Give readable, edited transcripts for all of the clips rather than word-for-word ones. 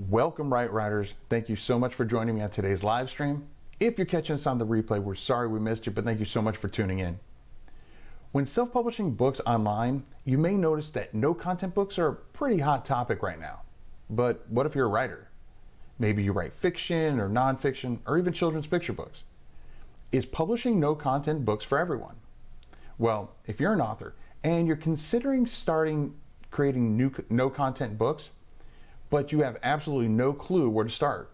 Welcome, Right Riders. Thank you so much for joining me on today's live stream. If you're catching us on the replay, we're sorry we missed you, but thank you so much for tuning in. When self-publishing books online, you may notice that no-content books are a pretty hot topic right now. But what if you're a writer? Maybe you write fiction or nonfiction or even children's picture books. Is publishing no-content books for everyone? Well, if you're an author and you're considering creating new no-content books, but you have absolutely no clue where to start,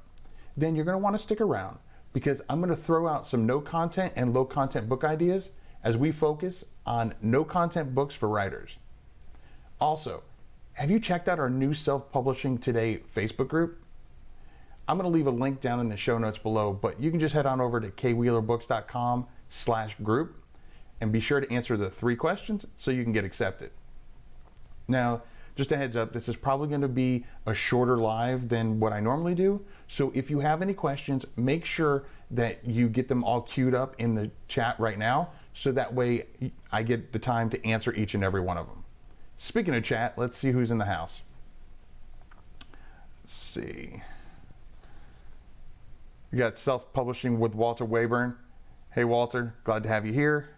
then you're going to want to stick around, because I'm going to throw out some no content and low content book ideas as we focus on no content books for writers. Also, have you checked out our new Self-Publishing Today Facebook group? I'm going to leave a link down in the show notes below, but you can just head on over to kwheelerbooks.com/group and be sure to answer the 3 questions so you can get accepted. Now, just a heads up, this is probably going to be a shorter live than what I normally do. So if you have any questions, make sure that you get them all queued up in the chat right now, so that way I get the time to answer each and every one of them. Speaking of chat, let's see who's in the house. Let's see. We got Self-Publishing with Walter Wayburn. Hey Walter, glad to have you here.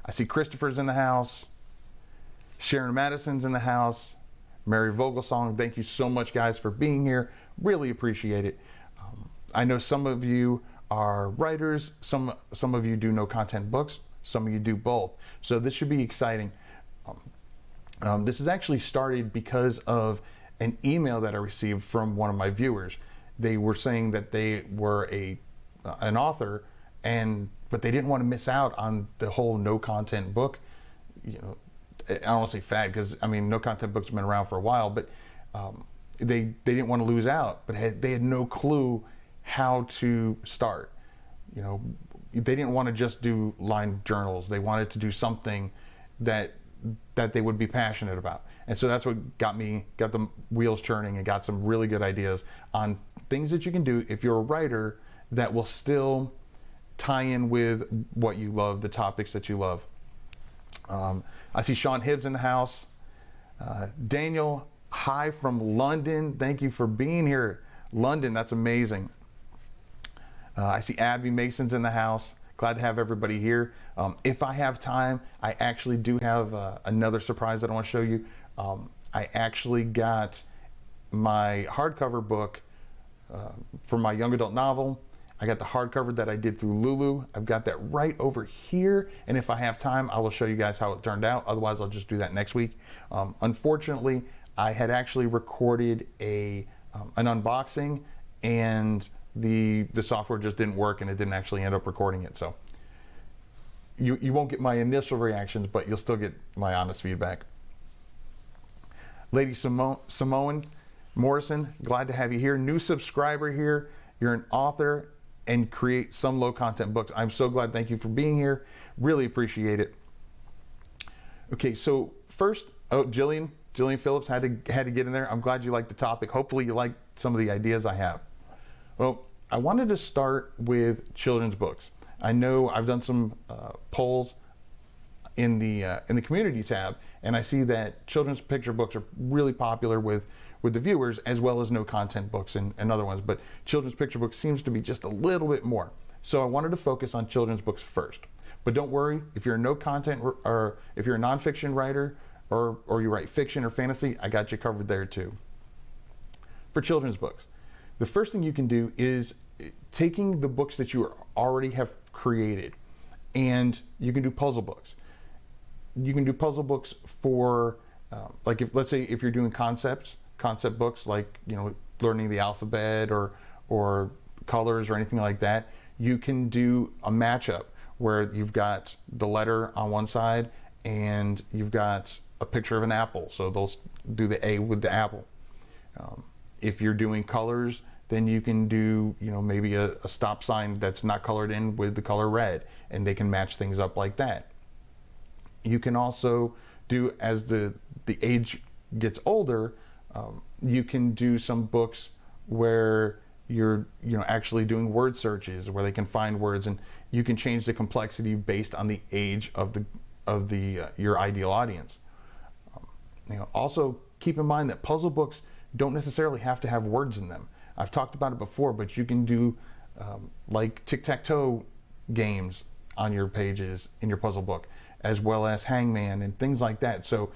I see Christopher's in the house. Sharon Madison's in the house. Mary Vogelsong, thank you so much, guys, for being here. Really appreciate it. I know some of you are writers, some of you do no content books, some of you do both. So this should be exciting. This is actually started because of an email that I received from one of my viewers. They were saying that they were an author, but they didn't want to miss out on the whole no content book. You know, I don't want to say fad, because I mean no content books have been around for a while, but they didn't want to lose out, but they had no clue how to start. You know, they didn't want to just do line journals. They wanted to do something that they would be passionate about. And so that's what got the wheels churning and got some really good ideas on things that you can do if you're a writer that will still tie in with what you love, the topics that you love. I see Sean Hibbs in the house. Daniel, hi from London. Thank you for being here. London, that's amazing. I see Abby Mason's in the house. Glad to have everybody here. If I have time, I actually do have another surprise that I want to show you. I actually got my hardcover book for my young adult novel. I got the hardcover that I did through Lulu. I've got that right over here. And if I have time, I will show you guys how it turned out. Otherwise, I'll just do that next week. Unfortunately, I had actually recorded an unboxing, and the software just didn't work, and it didn't actually end up recording it. So you won't get my initial reactions, but you'll still get my honest feedback. Lady Simone Morrison, glad to have you here. New subscriber here. You're an author and create some low content books. I'm so glad. Thank you for being here. Really appreciate it. Okay, so first, Jillian Phillips had to get in there. I'm glad you liked the topic. Hopefully you like some of the ideas I have. Well, I wanted to start with children's books. I know I've done some polls in the community tab, and I see that children's picture books are really popular with the viewers, as well as no content books and other ones, but children's picture books seems to be just a little bit more. So I wanted to focus on children's books first. But don't worry, if you're a no content or if you're a nonfiction writer or you write fiction or fantasy, I got you covered there too. For children's books, the first thing you can do is taking the books that you already have created, and you can do puzzle books. You can do puzzle books for like, let's say if you're doing concept books, like, you know, learning the alphabet or colors or anything like that. You can do a matchup where you've got the letter on one side and you've got a picture of an apple, so they'll do the A with the apple. If you're doing colors, then you can do, you know, maybe a stop sign that's not colored in with the color red, and they can match things up like that. You can also do, as the age gets older, you can do some books where you're actually doing word searches, where they can find words, and you can change the complexity based on the age of your ideal audience. Also keep in mind that puzzle books don't necessarily have to have words in them. I've talked about it before, but you can do like tic-tac-toe games on your pages in your puzzle book, as well as hangman and things like that. So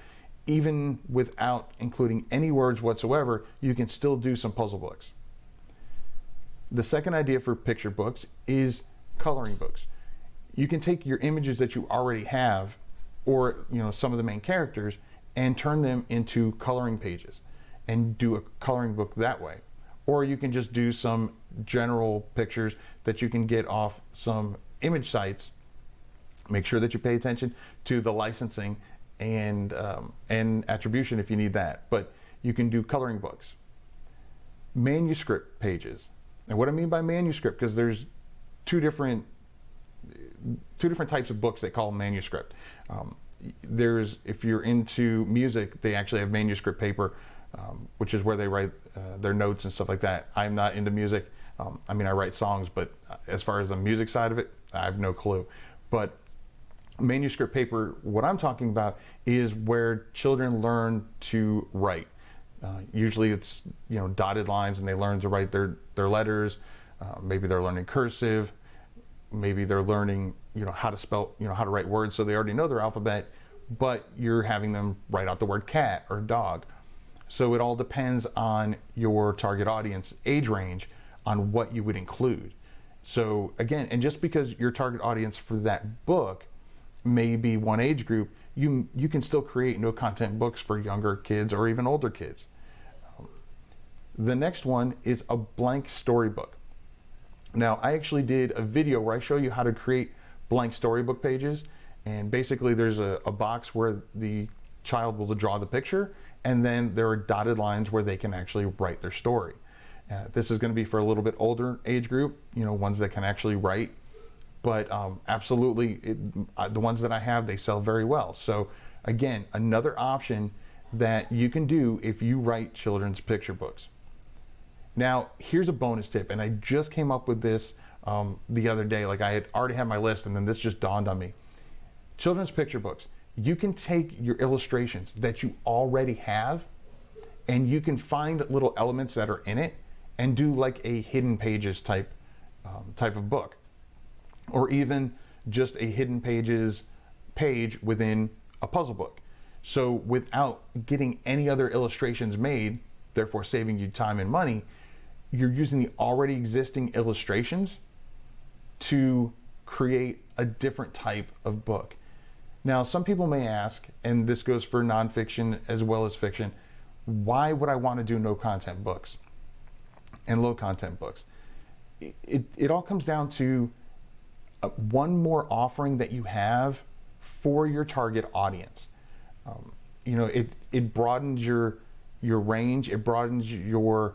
even without including any words whatsoever, you can still do some puzzle books. The second idea for picture books is coloring books. You can take your images that you already have, or some of the main characters, and turn them into coloring pages and do a coloring book that way. Or you can just do some general pictures that you can get off some image sites. Make sure that you pay attention to the licensing and attribution if you need that. But you can do coloring books. Manuscript pages. And what I mean by manuscript, because there's two different types of books they call manuscript. If you're into music, they actually have manuscript paper, which is where they write their notes and stuff like that. I'm not into music. I write songs, but as far as the music side of it, I have no clue. But manuscript paper, what I'm talking about is where children learn to write. Usually it's dotted lines, and they learn to write their letters. Maybe they're learning cursive. Maybe they're learning how to spell, how to write words, so they already know their alphabet, but you're having them write out the word cat or dog. So it all depends on your target audience age range on what you would include. So again, and just because your target audience for that book may be one age group, you can still create no content books for younger kids or even older kids. The next one is a blank storybook. Now, I actually did a video where I show you how to create blank storybook pages, and basically there's a box where the child will draw the picture, and then there are dotted lines where they can actually write their story. This is going to be for a little bit older age group, ones that can actually write, but absolutely the ones that I have, they sell very well. So again, another option that you can do if you write children's picture books. Now, here's a bonus tip, and I just came up with this the other day. Like, I had already had my list, and then this just dawned on me. Children's picture books. You can take your illustrations that you already have, and you can find little elements that are in it and do like a hidden pages type of book, or even just a hidden pages page within a puzzle book. So without getting any other illustrations made, therefore saving you time and money, you're using the already existing illustrations to create a different type of book. Now, some people may ask, and this goes for nonfiction as well as fiction, why would I want to do no content books and low content books? It all comes down to one more offering that you have for your target audience. It broadens your range, it broadens your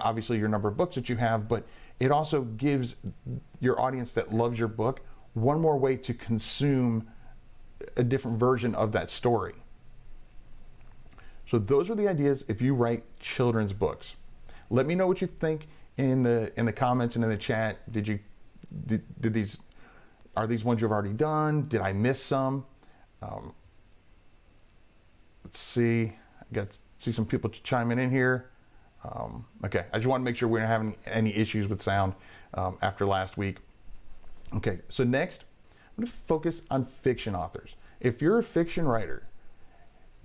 obviously your number of books that you have, but it also gives your audience that loves your book one more way to consume a different version of that story. So those are the ideas if you write children's books. Let me know what you think in the comments and in the chat. Are these ones you've already done? Did I miss some? Let's see. See some people chiming in here. Okay, I just want to make sure we're not having any issues with sound after last week. Okay, so next, I'm going to focus on fiction authors. If you're a fiction writer,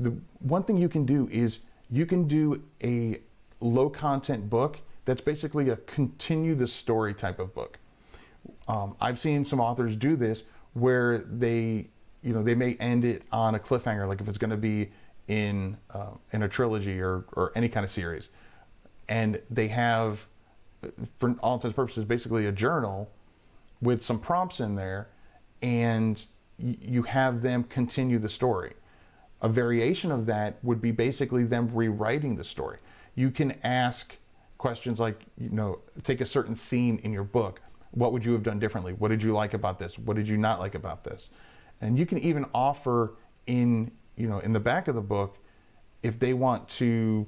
the one thing you can do is you can do a low content book that's basically a continue the story type of book. I've seen some authors do this where they may end it on a cliffhanger, like if it's going to be in a trilogy or any kind of series. And they have, for all intents and purposes, basically a journal with some prompts in there, and you have them continue the story. A variation of that would be basically them rewriting the story. You can ask questions like, take a certain scene in your book. What would you have done differently? What did you like about this? What did you not like about this? And you can even offer in the back of the book, if they want to,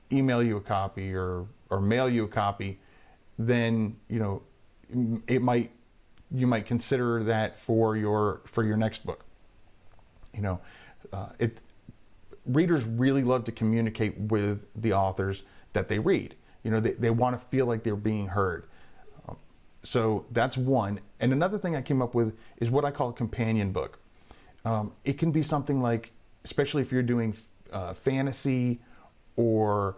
email you a copy or mail you a copy, then you might consider that for your next book. readers really love to communicate with the authors that they read. You know, they want to feel like they're being heard. So that's one. And another thing I came up with is what I call a companion book. It can be something like, especially if you're doing fantasy or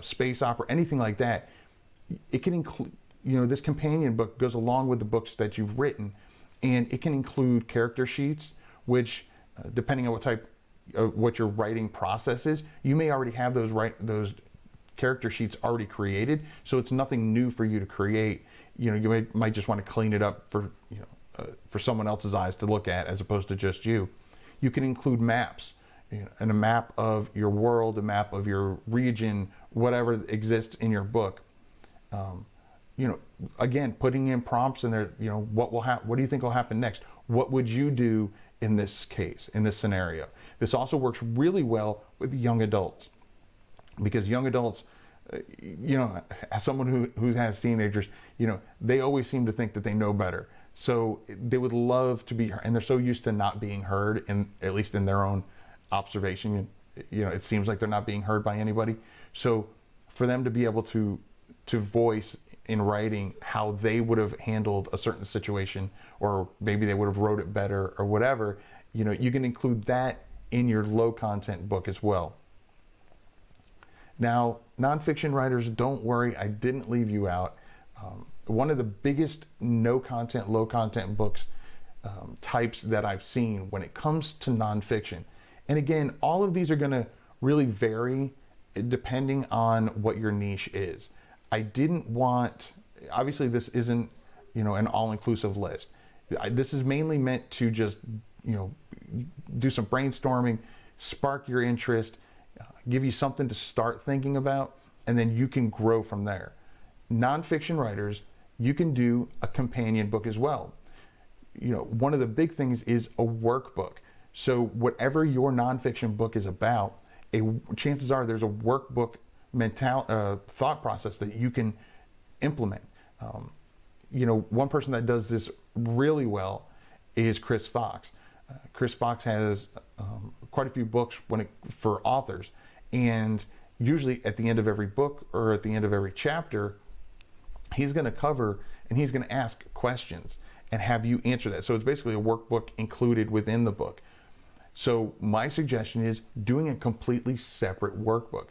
space opera, anything like that. It can include, this companion book goes along with the books that you've written, and it can include character sheets, which, depending on what your writing process is, you may already have those character sheets already created, so it's nothing new for you to create. You might just want to clean it up for someone else's eyes to look at, as opposed to just you. You can include maps, and a map of your world, a map of your region, whatever exists in your book. Again, putting in prompts in there. What will happen? What do you think will happen next? What would you do in this case, in this scenario? This also works really well with young adults, because young adults, as someone who has teenagers, they always seem to think that they know better. So they would love to be heard, and they're so used to not being heard, at least in their own observation. It seems like they're not being heard by anybody. So for them to be able to voice in writing how they would have handled a certain situation, or maybe they would have wrote it better or whatever, you can include that in your low content book as well. Now, nonfiction writers, don't worry, I didn't leave you out. One of the biggest no content, low content books types that I've seen when it comes to nonfiction, and again, all of these are going to really vary depending on what your niche is. I didn't want, obviously this isn't, an all-inclusive list. This is mainly meant to just, do some brainstorming, spark your interest, give you something to start thinking about, and then you can grow from there. Nonfiction writers, you can do a companion book as well. One of the big things is a workbook. So whatever your nonfiction book is about, chances are there's a workbook thought process that you can implement. One person that does this really well is Chris Fox. Chris Fox has quite a few books for authors, and usually at the end of every book or at the end of every chapter, he's going to cover and he's going to ask questions and have you answer that. So it's basically a workbook included within the book. So my suggestion is doing a completely separate workbook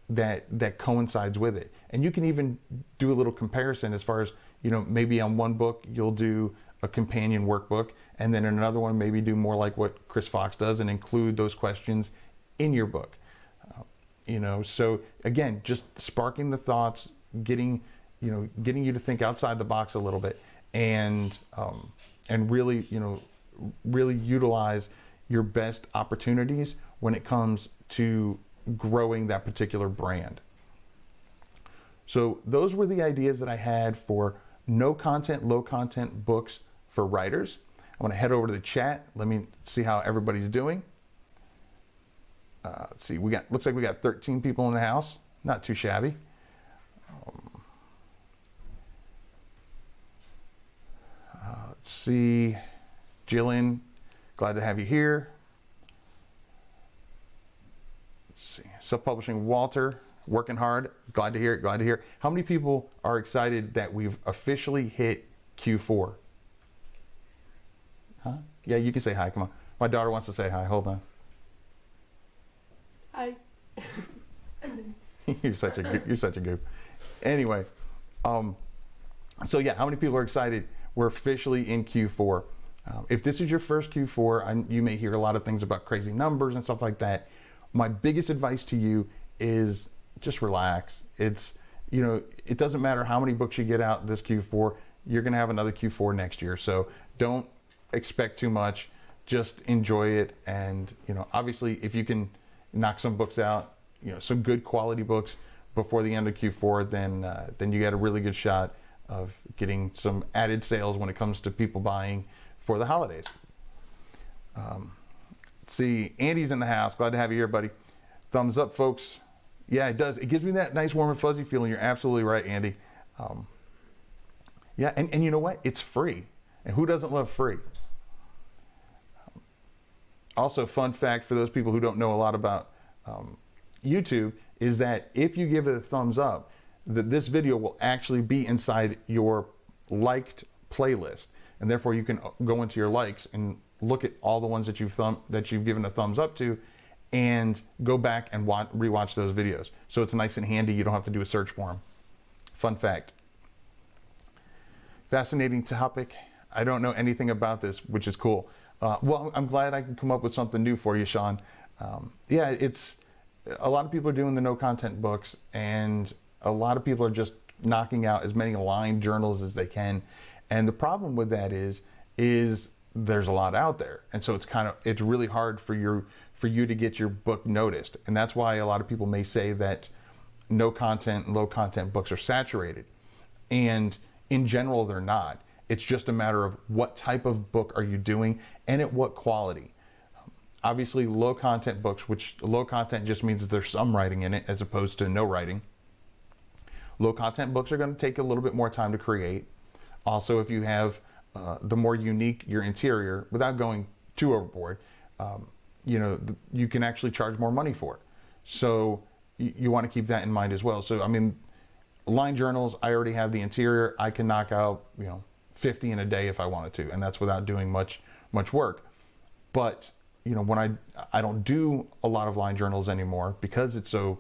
that coincides with it. And you can even do a little comparison as far as, maybe on one book you'll do a companion workbook, and then in another one maybe do more like what Chris Fox does and include those questions in your book. So again, just sparking the thoughts, getting you to think outside the box a little bit, and really, really utilize your best opportunities when it comes to growing that particular brand. So those were the ideas that I had for no content, low content books for writers. I want to head over to the chat. Let me see how everybody's doing. Let's see, looks like we got 13 people in the house. Not too shabby. Let's see, Jillian, glad to have you here. Let's see, self-publishing Walter, working hard, glad to hear it, glad to hear. How many people are excited that we've officially hit Q4? Huh? Yeah, you can say hi, come on. My daughter wants to say hi, hold on. Hi. You're such a goof. Anyway, so yeah, how many people are excited? We're officially in Q4. If this is your first Q4, you may hear a lot of things about crazy numbers and stuff like that. My biggest advice to you is just relax. It doesn't matter how many books you get out this Q4, you're gonna have another Q4 next year. So don't expect too much, just enjoy it. And obviously if you can knock some books out, some good quality books before the end of Q4, then you got a really good shot of getting some added sales when it comes to people buying for the holidays. Let's see, Andy's in the house. Glad to have you here, buddy. Thumbs up, folks. Yeah, it does. It gives me that nice warm and fuzzy feeling. You're absolutely right, Andy. Yeah, and you know what? It's free. And who doesn't love free? Also, fun fact for those people who don't know a lot about YouTube is that if you give it a thumbs up, that this video will actually be inside your liked playlist, and therefore you can go into your likes and look at all the ones that you've given a thumbs up to, and go back and rewatch those videos. So it's nice and handy. You don't have to do a search for them. Fun fact. Fascinating topic. I don't know anything about this, which is cool. Well, I'm glad I can come up with something new for you, Sean. Yeah, it's a lot of people are doing the no content books, and a lot of people are just knocking out as many line journals as they can. And the problem with that is there's a lot out there, and so it's really hard for you to get your book noticed. And that's why a lot of people may say that no content and low content books are saturated. And in general, they're not. It's just a matter of what type of book are you doing and at what quality. Obviously, low content books, which low content just means that there's some writing in it as opposed to no writing. Low content books are going to take a little bit more time to create. Also, if you have the more unique your interior, without going too overboard, you can actually charge more money for it. So you want to keep that in mind as well. So, I mean, line journals, I already have the interior. I can knock out, 50 in a day if I wanted to, and that's without doing much work. But, when I don't do a lot of line journals anymore because it's so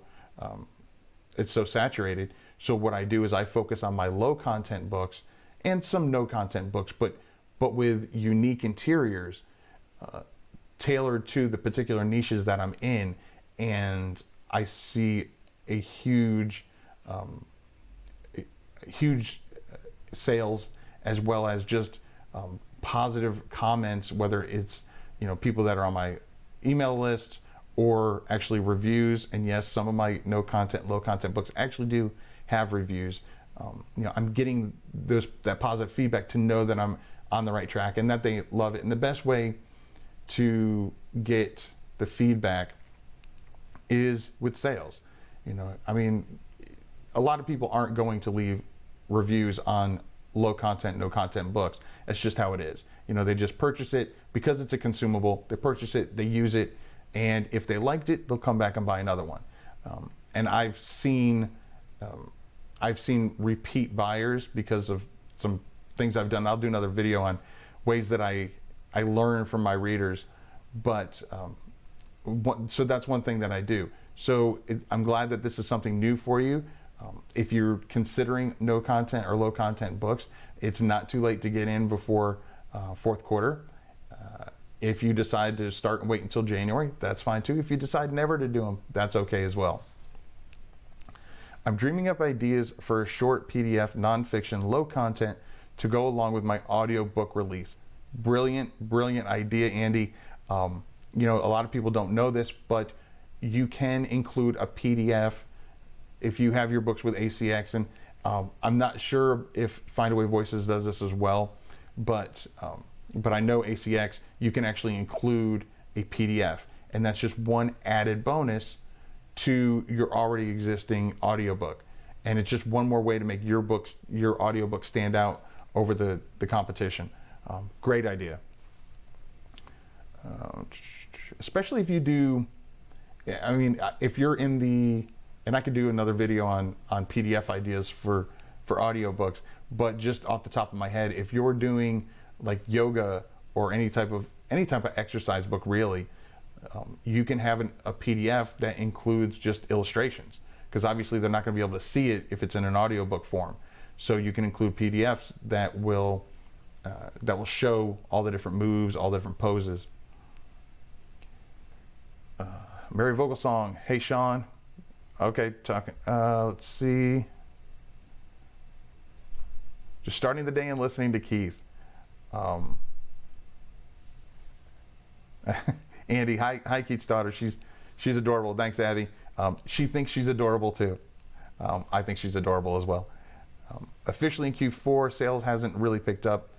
saturated. So what I do is I focus on my low content books and some no content books, but with unique interiors, tailored to the particular niches that I'm in, and I see a huge sales, as well as just positive comments, whether it's people that are on my email list or actually reviews. And yes, some of my no content, low content books actually do have reviews. I'm getting that positive feedback to know that I'm on the right track and that they love it. And the best way to get the feedback is with sales. A lot of people aren't going to leave reviews on low content, no content books. That's just how it is. They just purchase it because it's a consumable. They purchase it, they use it, and if they liked it, they'll come back and buy another one. And I've seen repeat buyers because of some things I've done. I'll do another video on ways that I learn from my readers, but so that's one thing that I do. So I'm glad that this is something new for you. If you're considering no content or low content books, it's not too late to get in before fourth quarter. If you decide to start and wait until January, that's fine too. If you decide never to do them, that's okay as well. I'm dreaming up ideas for a short PDF nonfiction low content to go along with my audiobook release. Brilliant idea, Andy. A lot of people don't know this, but you can include a PDF if you have your books with ACX, and I'm not sure if Findaway Voices does this as well, but I know ACX, you can actually include a PDF, and that's just one added bonus to your already existing audiobook. And it's just one more way to make your audiobook stand out over the competition. Great idea. Especially if you do, if you're in the, and I could do another video on PDF ideas for audiobooks, but just off the top of my head, if you're doing like yoga or any type of exercise book, really, you can have a PDF that includes just illustrations, because obviously they're not going to be able to see it if it's in an audiobook form. So you can include PDFs that will show all the different moves, all the different poses. Mary Vogelsong, hey Sean. Okay, talking. Let's see. Just starting the day and listening to Keith. Andy, hi Keith's daughter. She's adorable. Thanks, Abby. She thinks she's adorable too. I think she's adorable as well. Officially in Q4, sales hasn't really picked up,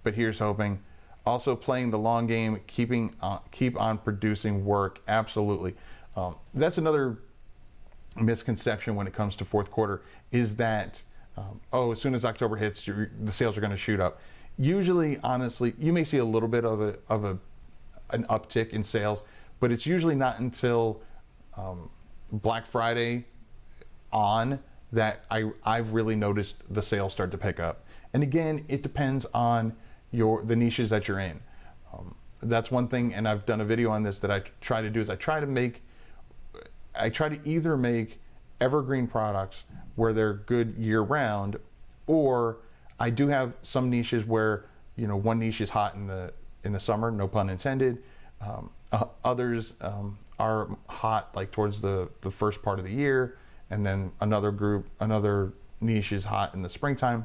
but here's hoping. Also playing the long game, keep on producing work. Absolutely. That's another misconception when it comes to fourth quarter, is that as soon as October hits, the sales are going to shoot up. Usually, honestly, you may see a little bit of an uptick in sales, but it's usually not until Black Friday on that I've really noticed the sales start to pick up. And again, it depends on the niches that you're in. That's one thing, and I've done a video on this that I try to do, is I try to either make evergreen products where they're good year round, or I do have some niches where, one niche is hot in the summer, no pun intended. Others are hot like towards the first part of the year, and then another niche is hot in the springtime.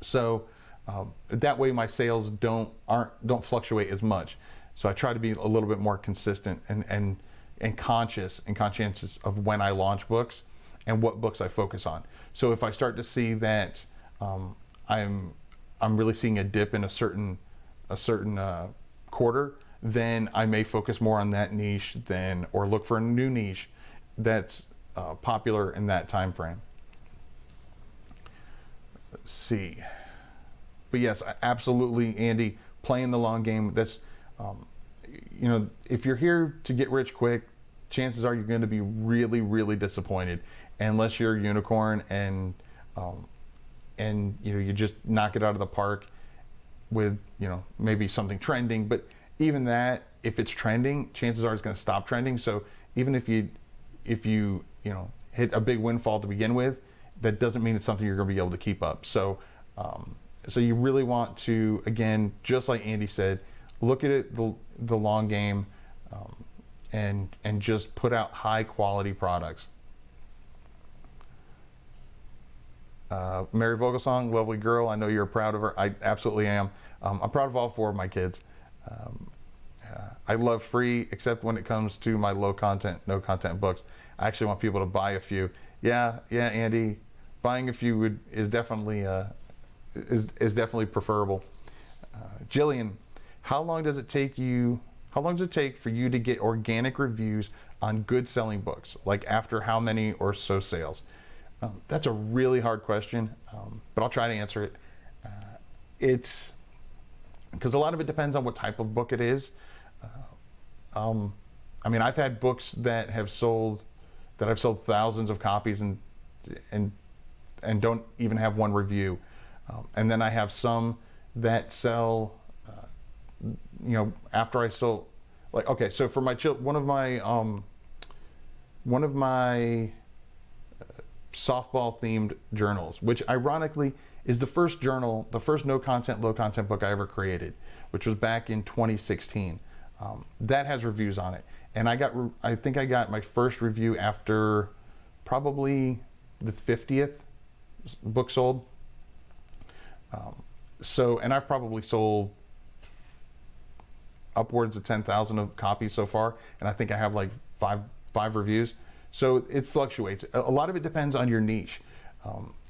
So that way my sales don't fluctuate as much. So I try to be a little bit more consistent and conscious and conscientious of when I launch books and what books I focus on. So if I start to see that I'm really seeing a dip in a certain quarter, then I may focus more on that niche or look for a new niche that's popular in that time frame. Let's see. But yes, absolutely, Andy, playing the long game. That's, if you're here to get rich quick, chances are you're going to be really, really disappointed unless you're a unicorn and you just knock it out of the park with, maybe something trending. But even that, if it's trending, chances are it's going to stop trending. So even if you hit a big windfall to begin with, that doesn't mean it's something you're going to be able to keep up. So so you really want to, again, just like Andy said, look at it the long game, and just put out high quality products. Mary Vogelsong, lovely girl. I know you're proud of her. I absolutely am. I'm proud of all 4 of my kids. I love free, except when it comes to my low content, no content books. I actually want people to buy a few. Yeah, Andy, buying a few is definitely preferable. Jillian, how long does it take for you to get organic reviews on good selling books? Like after how many or so sales? That's a really hard question, but I'll try to answer it. It's because a lot of it depends on what type of book it is. I've had books that I've sold thousands of copies and don't even have one review. And then I have some that sell, after I sold, like, okay, so for my one of my softball themed journals, which ironically is the first no content, low content book I ever created, which was back in 2016. That has reviews on it. And I think I got my first review after probably the 50th book sold. And I've probably sold upwards of 10,000 of copies so far, and I think I have like five reviews. So it fluctuates. A lot of it depends on your niche.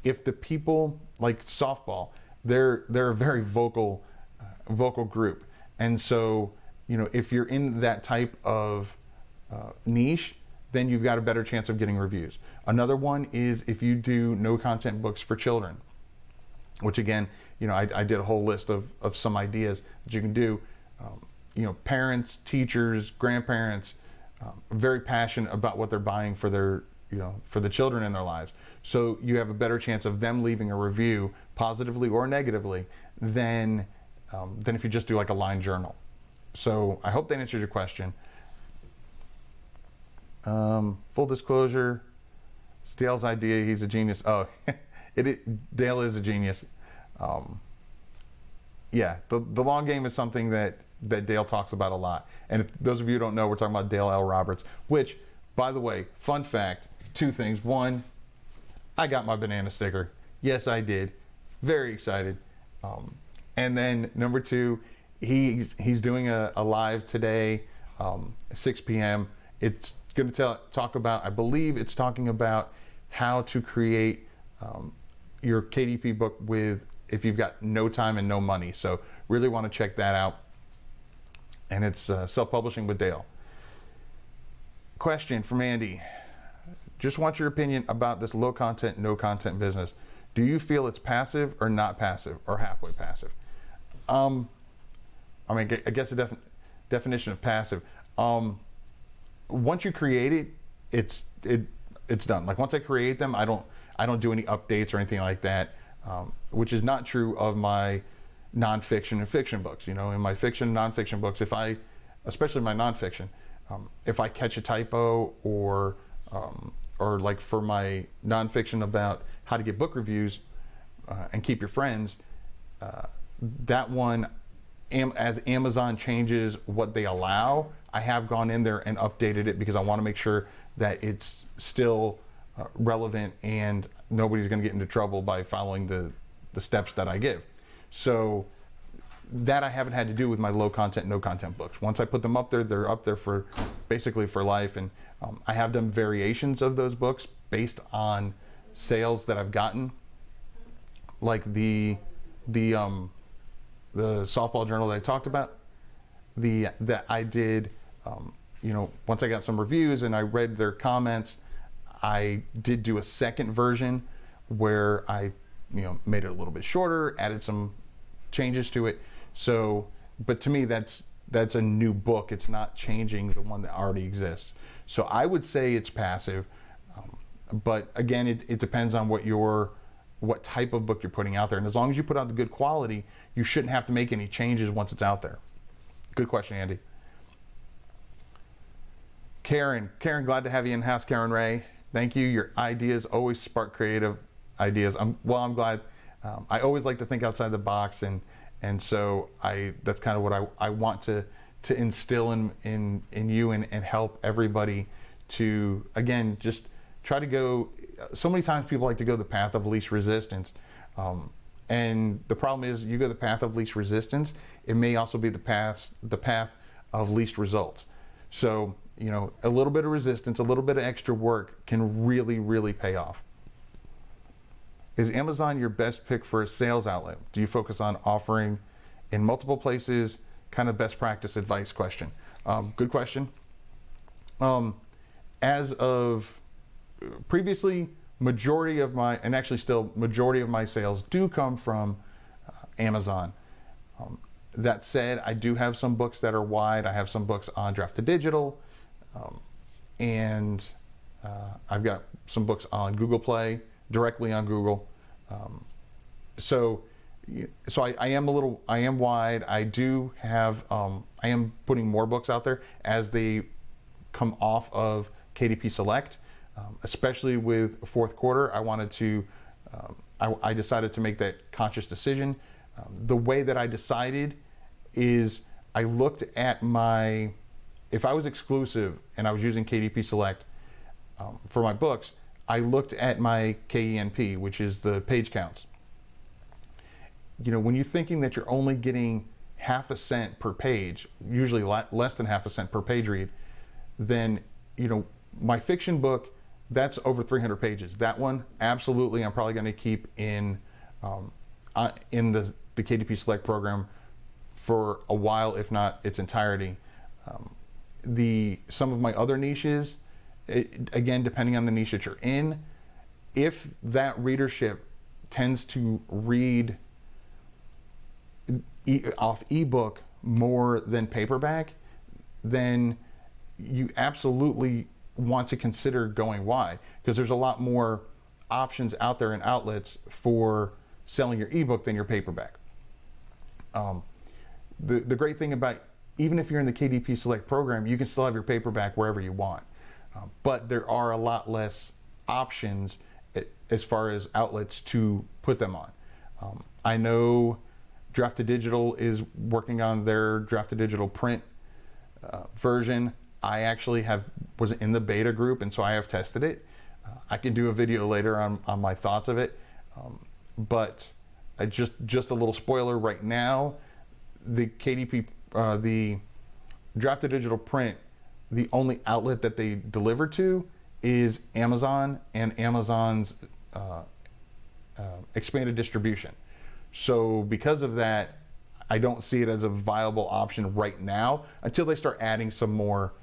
If the people like softball, they're a very vocal group, and so if you're in that type of niche, then you've got a better chance of getting reviews. Another one is if you do no content books for children, which again, I did a whole list of some ideas that you can do. Parents, teachers, grandparents, very passionate about what they're buying for for the children in their lives. So you have a better chance of them leaving a review, positively or negatively, than if you just do like a line journal. So I hope that answers your question. Full disclosure, it's Dale's idea. He's a genius. Oh, Dale is a genius. The long game is something that Dale talks about a lot. And if those of you who don't know, we're talking about Dale L. Roberts, which, by the way, fun fact, 2 things. 1, I got my banana sticker. Yes, I did. Very excited. And then number 2, he's doing a live today, 6 p.m. It's going to talk about, I believe it's talking about how to create your KDP book if you've got no time and no money. So really want to check that out. And it's self-publishing with Dale. Question from Andy. Just want your opinion about this low content, no content business. Do you feel it's passive or not passive or halfway passive? I guess it definitely, definition of passive. Once you create it, it's done. Like once I create them, I don't do any updates or anything like that, which is not true of my nonfiction and fiction books. In my fiction and nonfiction books, especially my nonfiction, if I catch a typo or like for my nonfiction about how to get book reviews and keep your friends, that one, as Amazon changes what they allow, I have gone in there and updated it because I want to make sure that it's still relevant and nobody's going to get into trouble by following the steps that I give. So that I haven't had to do with my low content, no content books. Once I put them up there, they're up there for basically for life. And I have done variations of those books based on sales that I've gotten, like the softball journal that I talked about. That I did, once I got some reviews and I read their comments, I did do a second version where I, made it a little bit shorter, added some changes to it. So, but to me, that's a new book. It's not changing the one that already exists. So I would say it's passive, but again, it depends on what type of book you're putting out there. And as long as you put out the good quality, you shouldn't have to make any changes once it's out there. Good question, Andy. Karen, glad to have you in the house, Karen Ray. Thank you. Your ideas always spark creative ideas. I'm glad. I always like to think outside the box, and so that's kind of what I want to instill in you and help everybody to, again, just try to go. So many times people like to go the path of least resistance, and the problem is you go the path of least resistance, it may also be the path of least results. So a little bit of resistance, a little bit of extra work can really, really pay off. Is Amazon your best pick for a sales outlet? Do you focus on offering in multiple places? Kind of best practice advice question. Good question. As of previously, majority of my sales do come from Amazon. That said, I do have some books that are wide. I have some books on Draft to Digital, and I've got some books on Google Play, directly on Google. So I am wide. I do have, I am putting more books out there as they come off of KDP Select, especially with fourth quarter. I decided to make that conscious decision. The way that I decided is I looked at if I was exclusive and I was using KDP Select for my books, I looked at my KENP, which is the page counts. When you're thinking that you're only getting half a cent per page, usually less than half a cent per page read, then, my fiction book, that's over 300 pages. That one, absolutely, I'm probably going to keep in the KDP Select program for a while, if not its entirety. Some of my other niches, again, depending on the niche that you're in, if that readership tends to read off ebook more than paperback, then you absolutely want to consider going wide, because there's a lot more options out there and outlets for selling your ebook than your paperback. The great thing about, even if you're in the KDP Select program, you can still have your paperback wherever you want. But there are a lot less options as far as outlets to put them on. I know Draft to Digital is working on their Draft to Digital print version. I actually was in the beta group, and so I have tested it. I can do a video later on my thoughts of it. But just a little spoiler right now, the KDP, the Draft to Digital print, the only outlet that they deliver to is Amazon and Amazon's expanded distribution. So because of that, I don't see it as a viable option right now until they start adding some more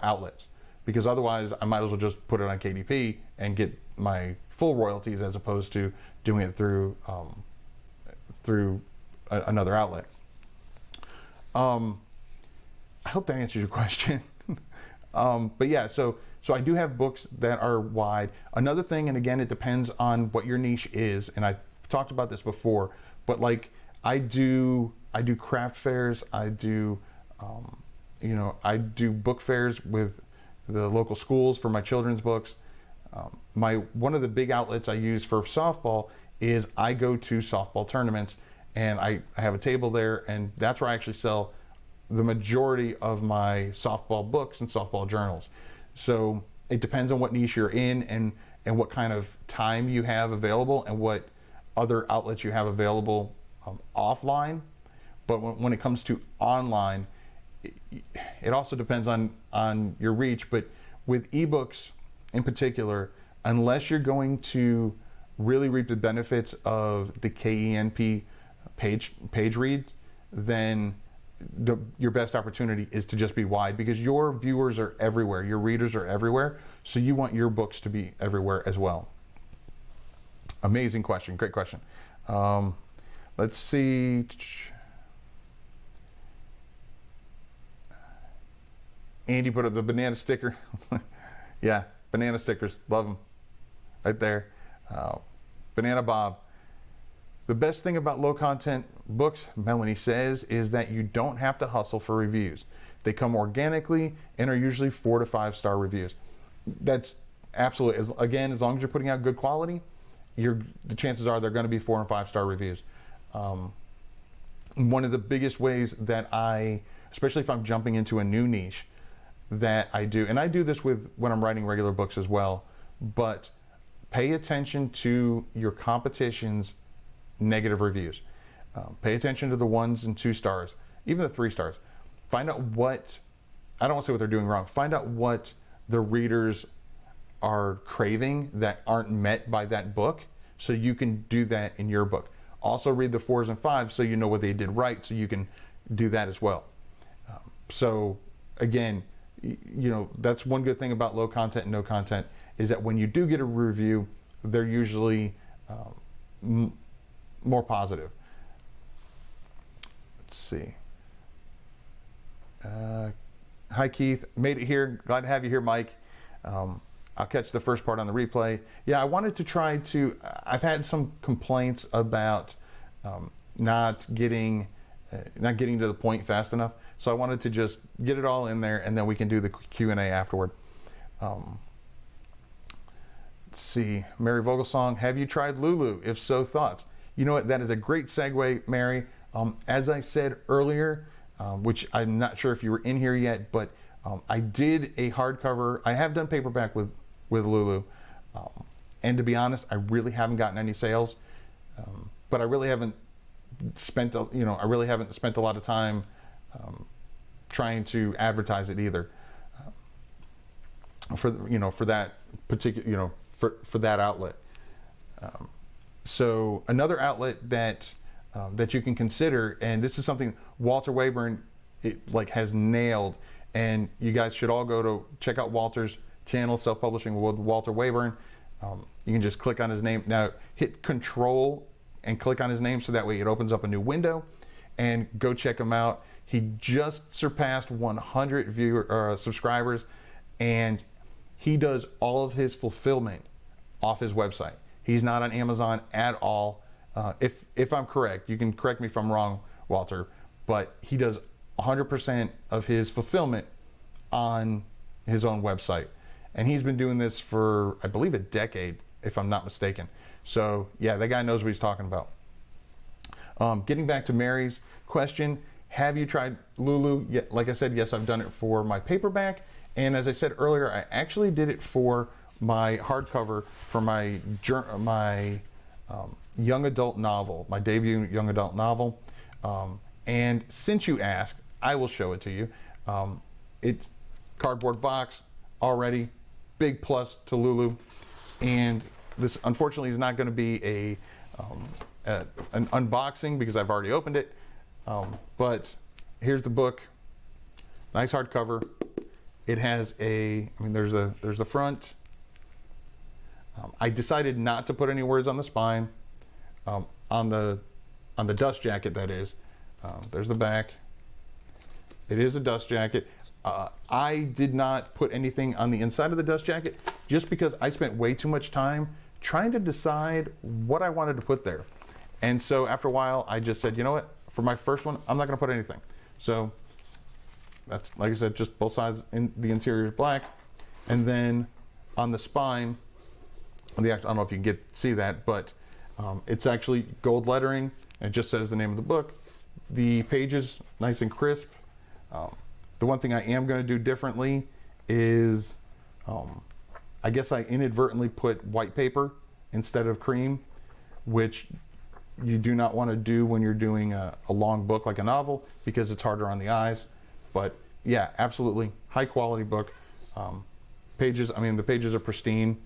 outlets, because otherwise I might as well just put it on KDP and get my full royalties as opposed to doing it through another outlet. I hope that answers your question. But yeah, so I do have books that are wide. Another thing, and again, it depends on what your niche is, and I talked about this before, but like I do craft fairs, I do I do book fairs with the local schools for my children's books. One of the big outlets I use for softball is I go to softball tournaments, and I have a table there, and that's where I actually sell the majority of my softball books and softball journals. So it depends on what niche you're in, and what kind of time you have available, and what other outlets you have available offline. But when it comes to online, it also depends on your reach. But with ebooks in particular, unless you're going to really reap the benefits of the KENP page read, then your best opportunity is to just be wide, because your viewers are everywhere, your readers are everywhere, so you want your books to be everywhere as well. Amazing question, great question. Let's see. Andy put up the banana sticker. Yeah, banana stickers, love them. Right there. Banana Bob. The best thing about low content books, Melanie says, is that you don't have to hustle for reviews. They come organically and are usually 4 to 5 star reviews. That's absolutely, again, as long as you're putting out good quality, the chances are they're going to be 4 and 5 star reviews. One of the biggest ways that especially if I'm jumping into a new niche, that I do, and I do this when I'm writing regular books as well, but pay attention to your competition's negative reviews. Pay attention to the 1s and 2 stars, even the 3 stars. Find out I don't want to say what they're doing wrong, find out what the readers are craving that aren't met by that book, so you can do that in your book. Also read the 4s and 5s so you know what they did right, so you can do that as well. So again, that's one good thing about low content and no content, is that when you do get a review, they're usually more positive. Let's see. Hi Keith, made it here. Glad to have you here, Mike. I'll catch the first part on the replay. Yeah, I wanted to I've had some complaints about not getting to the point fast enough. So I wanted to just get it all in there, and then we can do the Q&A afterward. Let's see, Mary Vogelsong, have you tried Lulu? If so, thoughts? You know what, that is a great segue, Mary. As I said earlier, which I'm not sure if you were in here yet, but I did a hardcover. I have done paperback with Lulu. And to be honest, I really haven't gotten any sales, but I really haven't spent a lot of time trying to advertise it either, for that particular, for that outlet. So another outlet that you can consider, and this is something Walter Wayburn has nailed, and you guys should all go to check out Walter's channel, Self-Publishing with Walter Wayburn. You can just click on his name. Now hit Control and click on his name, so that way it opens up a new window, and go check him out. He just surpassed 100 subscribers, and he does all of his fulfillment off his website. He's not on Amazon at all. If I'm correct, you can correct me if I'm wrong, Walter, but he does 100% of his fulfillment on his own website. And he's been doing this for, I believe, a decade, if I'm not mistaken. So yeah, that guy knows what he's talking about. Getting back to Mary's question, have you tried Lulu? Yeah, like I said, yes, I've done it for my paperback. And as I said earlier, I actually did it for my hardcover for my young adult novel, my debut young adult novel. And since you asked, I will show it to you. It's cardboard box already, big plus to Lulu. And this unfortunately is not going to be an unboxing because I've already opened it. But here's the book, nice hardcover. It has there's the front. I decided not to put any words on the spine, on the dust jacket, that is. There's the back. It is a dust jacket. I did not put anything on the inside of the dust jacket just because I spent way too much time trying to decide what I wanted to put there. And so after a while, I just said, you know what? For my first one, I'm not going to put anything. So that's, like I said, just both sides. In the interior is black, and then on the spine, I don't know if you can see that, but it's actually gold lettering. It just says the name of the book. The pages nice and crisp. The one thing I am going to do differently is, I guess I inadvertently put white paper instead of cream, which you do not want to do when you're doing a long book like a novel, because it's harder on the eyes. But yeah, absolutely high quality book. Pages, I mean, the pages are pristine,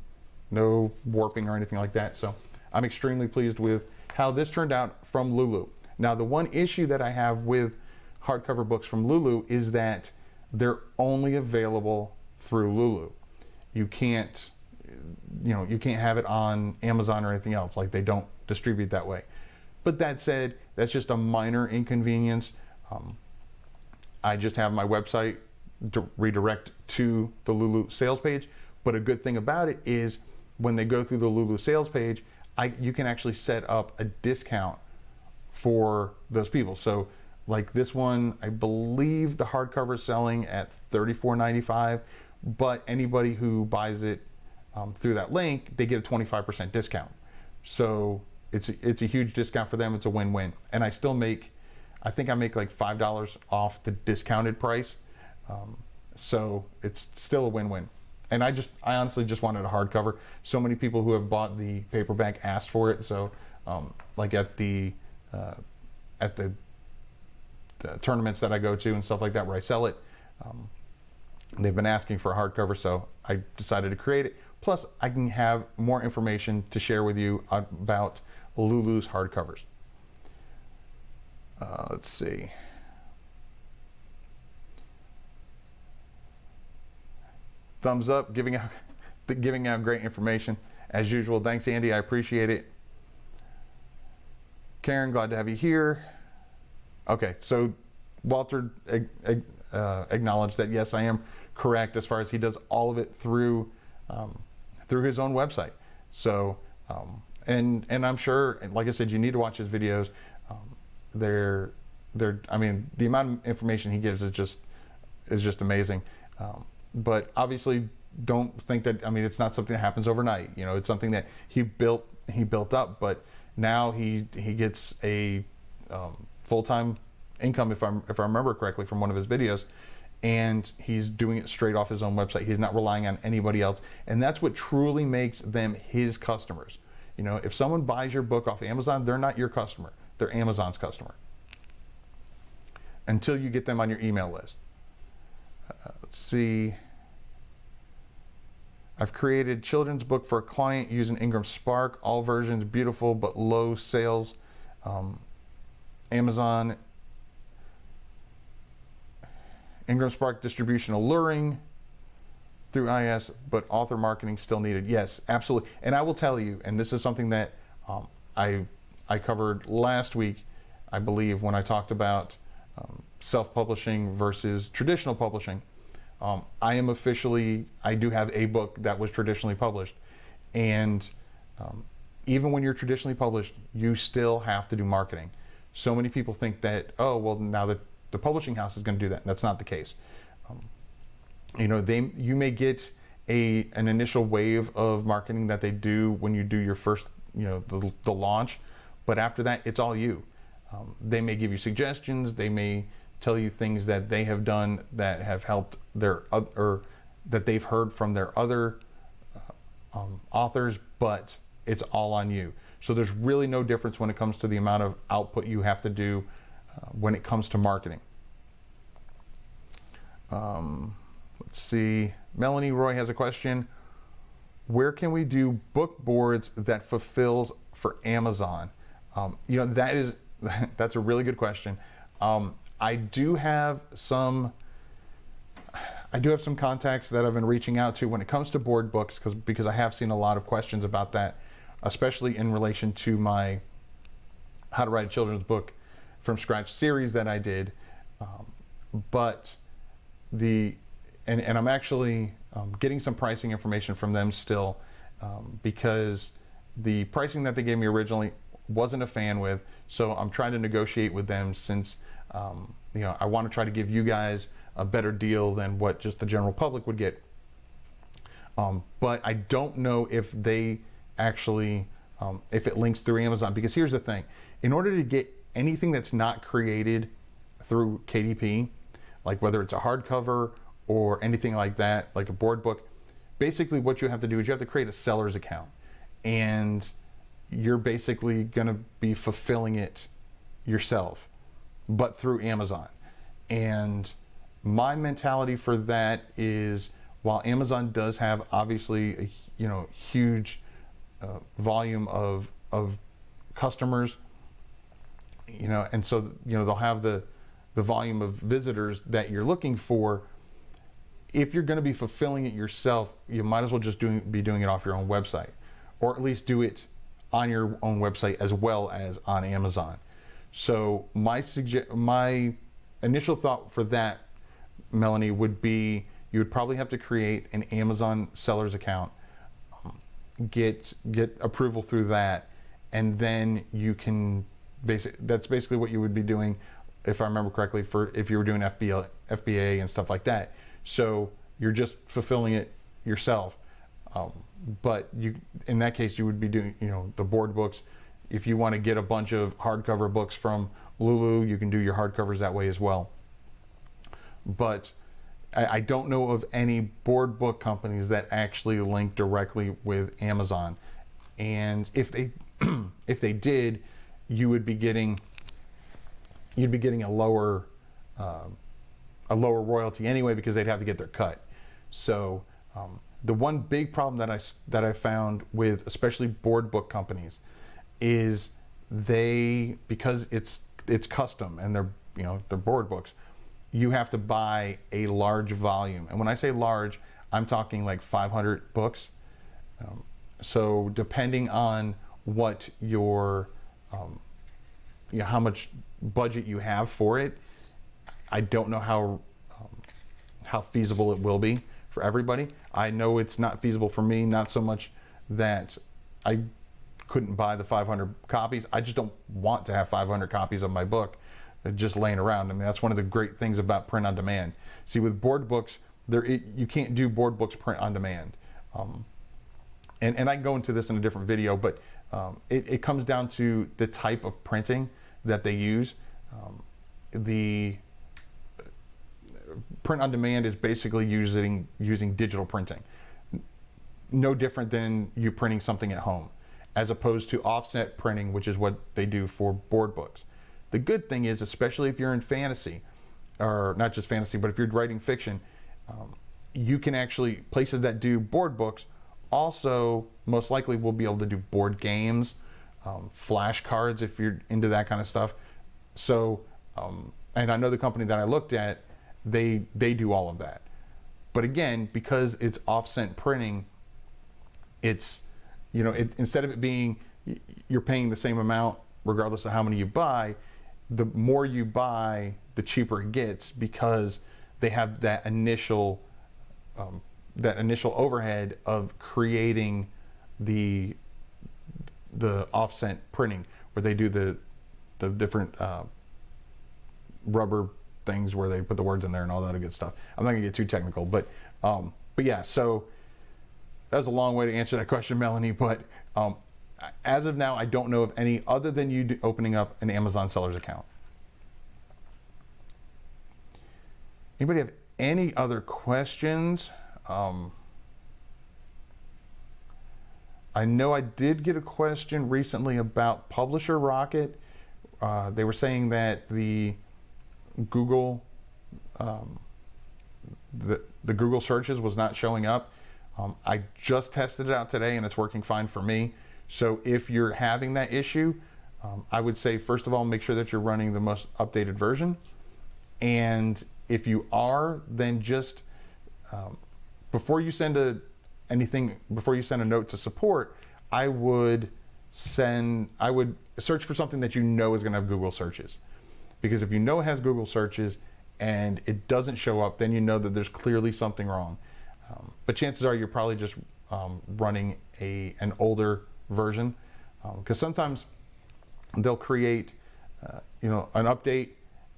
no warping or anything like that. So I'm extremely pleased with how this turned out from Lulu. Now, the one issue that I have with hardcover books from Lulu is that they're only available through Lulu. You can't, you can't have it on Amazon or anything else. Like, they don't distribute that way. But that said, that's just a minor inconvenience. I just have my website redirect to the Lulu sales page. But a good thing about it is when they go through the Lulu sales page, you can actually set up a discount for those people. So like this one, I believe the hardcover is selling at $34.95, but anybody who buys it through that link, they get a 25% discount. So it's a huge discount for them. It's a win-win. And I still make, I think I make like $5 off the discounted price. So it's still a win-win. And I honestly just wanted a hardcover. So many people who have bought the paperback asked for it. So like at the tournaments that I go to and stuff like that where I sell it, they've been asking for a hardcover, so I decided to create it. Plus, I can have more information to share with you about Lulu's hardcovers. Let's see. Thumbs up, giving out great information as usual. Thanks, Andy. I appreciate it. Karen, glad to have you here. Okay, so Walter acknowledged that yes, I am correct as far as he does all of it through his own website. So and I'm sure, like I said, you need to watch his videos. I mean, the amount of information he gives is just amazing. But obviously, don't think that, I mean, it's not something that happens overnight. You know, it's something that he built up, but now he gets a full-time income, if I remember correctly from one of his videos, and he's doing it straight off his own website. He's not relying on anybody else, and that's what truly makes them his customers. You know, if someone buys your book off Amazon, they're not your customer. They're Amazon's customer until you get them on your email list. Let's see. I've created children's book for a client using Ingram Spark. All versions beautiful but low sales. Amazon Ingram Spark distribution alluring through IS, but author marketing still needed. Yes, absolutely. And I will tell you, and this is something that I covered last week, I believe, when I talked about self-publishing versus traditional publishing. I do have a book that was traditionally published, and even when you're traditionally published, you still have to do marketing. So many people think that, oh, well, now that the publishing house is going to do that. That's not the case. You know, you may get an initial wave of marketing that they do when you do your first, you know, the launch, but after that, it's all you. They may give you suggestions. They may tell you things that they have done that have helped or that they've heard from their other authors, but it's all on you. So there's really no difference when it comes to the amount of output you have to do when it comes to marketing. Let's see. Melanie Roy has a question. Where can we do book boards that fulfills for Amazon? You know, that's a really good question. I do have some contacts that I've been reaching out to when it comes to board books, because I have seen a lot of questions about that, especially in relation to my How to Write a Children's Book from Scratch series that I did. but and I'm actually getting some pricing information from them still, because the pricing that they gave me originally wasn't a fan with. So I'm trying to negotiate with them, since I want to try to give you guys a better deal than what just the general public would get. But I don't know if they actually, if it links through Amazon, because here's the thing. In order to get anything that's not created through KDP, like whether it's a hardcover or anything like that, like a board book, basically what you have to do is you have to create a seller's account, and you're basically going to be fulfilling it yourself, but through Amazon. And my mentality for that is, while Amazon does have obviously a huge volume of customers, and so they'll have the volume of visitors that you're looking for. If you're going to be fulfilling it yourself, you might as well just be doing it off your own website, or at least do it on your own website as well as on Amazon. So my initial thought for that, Melanie, would be you would probably have to create an Amazon seller's account, get approval through that, and then you can that's basically what you would be doing, if I remember correctly, for if you were doing FBA and stuff like that. So you're just fulfilling it yourself. But in that case, you would be doing, the board books. If you want to get a bunch of hardcover books from Lulu, you can do your hardcovers that way as well. But I don't know of any board book companies that actually link directly with Amazon. And if they if they did, you would be getting a lower royalty anyway, because they'd have to get their cut. So the one big problem that I found with especially board book companies is because it's custom and they're board books, you have to buy a large volume. And when I say large, I'm talking like 500 books. So depending on what your how much budget you have for it, I don't know how feasible it will be for everybody. I know it's not feasible for me, not so much that I couldn't buy the 500 copies. I just don't want to have 500 copies of my book just laying around. I mean, that's one of the great things about print on demand. See, with board books, you can't do board books print on demand. And I can go into this in a different video, but it comes down to the type of printing that they use. The print on demand is basically using digital printing. No different than you printing something at home, as opposed to offset printing, which is what they do for board books. The good thing is, especially if you're in fantasy, or not just fantasy, but if you're writing fiction, you can actually, places that do board books also most likely will be able to do board games, flashcards if you're into that kind of stuff. So, and I know the company that I looked at, they do all of that. But again, because it's offset printing, it's, instead of it being, you're paying the same amount regardless of how many you buy, the more you buy, the cheaper it gets, because they have that initial overhead of creating the offset printing, where they do the different rubber things where they put the words in there and all that good stuff. I'm not gonna get too technical, but yeah, so that was a long way to answer that question, Melanie, but as of now, I don't know of any other than you opening up an Amazon seller's account. Anybody have any other questions? I know I did get a question recently about Publisher Rocket. They were saying that the Google, the Google searches was not showing up. I just tested it out today and it's working fine for me. So if you're having that issue, I would say, first of all, make sure that you're running the most updated version. And if you are, then just before you send a note to support, I would search for something that you know is going to have Google searches. Because if you know it has Google searches and it doesn't show up, then you know that there's clearly something wrong. But chances are you're probably just running an older version, because sometimes they'll create an update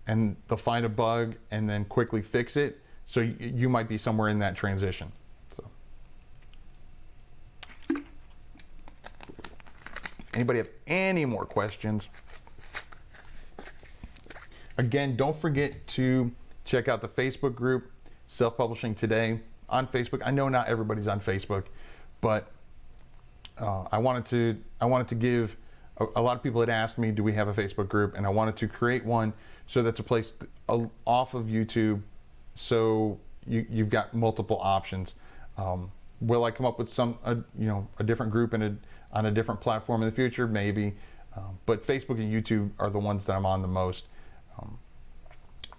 and they'll find a bug and then quickly fix it. So you might be somewhere in that transition. So, anybody have any more questions? Again, don't forget to check out the Facebook group, Self-Publishing Today, on Facebook. I know not everybody's on Facebook, but I wanted to give a lot of people had asked me, do we have a Facebook group? And I wanted to create one so that's a place off of YouTube, so you've got multiple options. Will I come up with a different group on a different platform in the future? Maybe, but Facebook and YouTube are the ones that I'm on the most.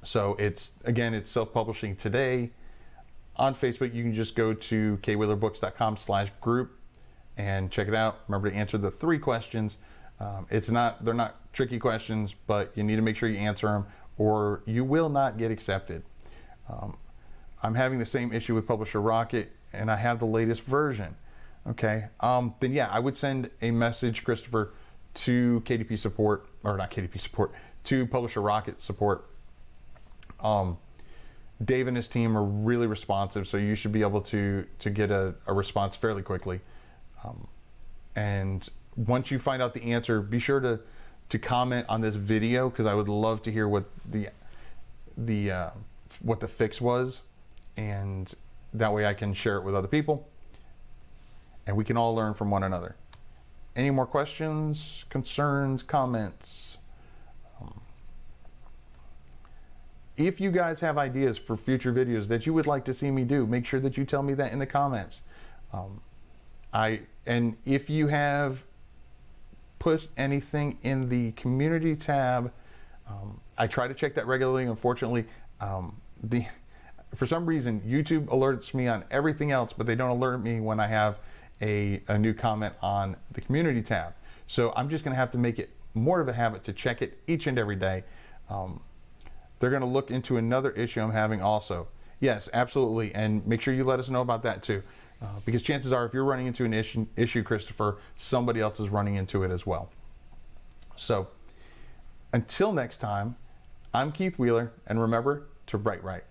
So it's Self-Publishing Today. On Facebook, you can just go to kwheelerbooks.com/group and check it out. Remember to answer the 3 questions. They're not tricky questions, but you need to make sure you answer them or you will not get accepted. I'm having the same issue with Publisher Rocket, and I have the latest version. Okay, then yeah, I would send a message, Christopher, to KDP support, or not KDP support, to Publisher Rocket support. Dave and his team are really responsive, so you should be able to get a response fairly quickly. And once you find out the answer, be sure to comment on this video, because I would love to hear what the fix was, and that way I can share it with other people and we can all learn from one another. Any more questions, concerns, comments? If you guys have ideas for future videos that you would like to see me do, make sure that you tell me that in the comments. And if you have put anything in the community tab, I try to check that regularly. Unfortunately, for some reason, YouTube alerts me on everything else, but they don't alert me when I have a new comment on the community tab. So I'm just gonna have to make it more of a habit to check it each and every day. They're gonna look into another issue I'm having also. Yes, absolutely, and make sure you let us know about that too. Because chances are, if you're running into an issue, Christopher, somebody else is running into it as well. So, until next time, I'm Keith Wheeler, and remember to write right.